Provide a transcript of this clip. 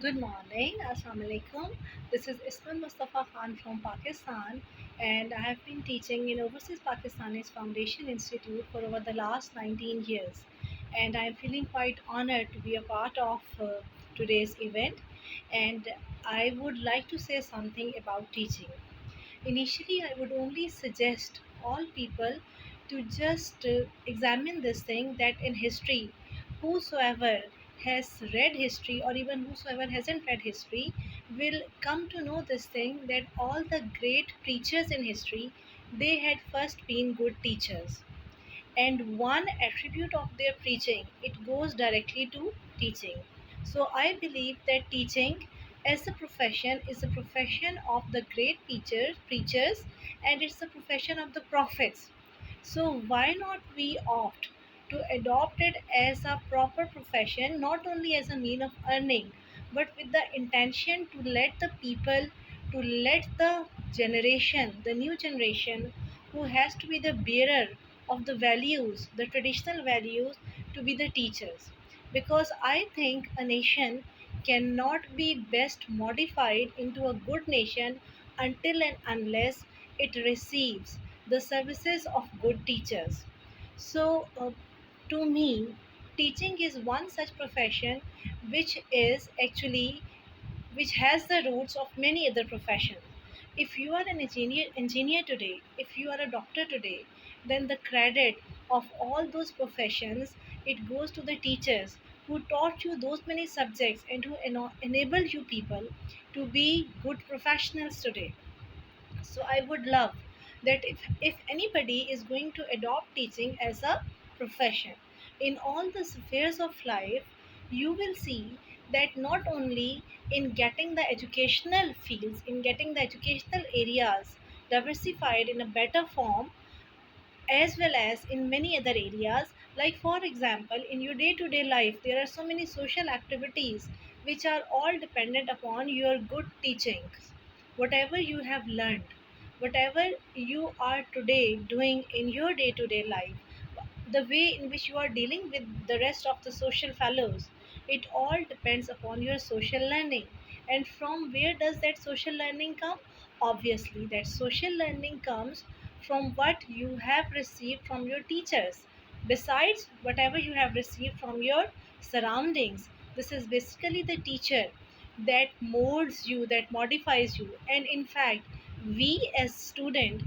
Good morning, Assalamu alaikum. This is Isman Mustafa Khan from Pakistan, and I have been teaching in Overseas Pakistanis Foundation Institute for over the last 19 years. And I am feeling quite honored to be a part of today's event. And I would like to say something about teaching. Initially, I would only suggest all people to just examine this thing that in history, whosoever has read history or even whosoever hasn't read history will come to know this thing that all the great preachers in history, they had first been good teachers, and one attribute of their preaching, it goes directly to teaching. So I believe that teaching as a profession is a profession of the great teachers preachers, and it's a profession of the prophets. So why not we opt to adopt it as a proper profession, not only as a mean of earning, but with the intention to let the people, to let the generation, the new generation who has to be the bearer of the values, the traditional values, to be the teachers. Because I think a nation cannot be best modified into a good nation until and unless it receives the services of good teachers. So, to me, teaching is one such profession which is actually which has the roots of many other professions. If you are an engineer today, if you are a doctor today, then the credit of all those professions, it goes to the teachers who taught you those many subjects and who enabled you people to be good professionals today. So I would love that if anybody is going to adopt teaching as a profession in all the spheres of life, you will see that not only in getting the educational fields, in getting the educational areas diversified in a better form, as well as in many other areas, like for example in your day to day life there are so many social activities which are all dependent upon your good teachings. Whatever you have learned, whatever you are today doing in your day to day life, the way in which you are dealing with the rest of the social fellows, it all depends upon your social learning. And from where does that social learning come? Obviously that social learning comes from what you have received from your teachers, besides whatever you have received from your surroundings. This is basically the teacher that molds you, that modifies you. And in fact, we as student,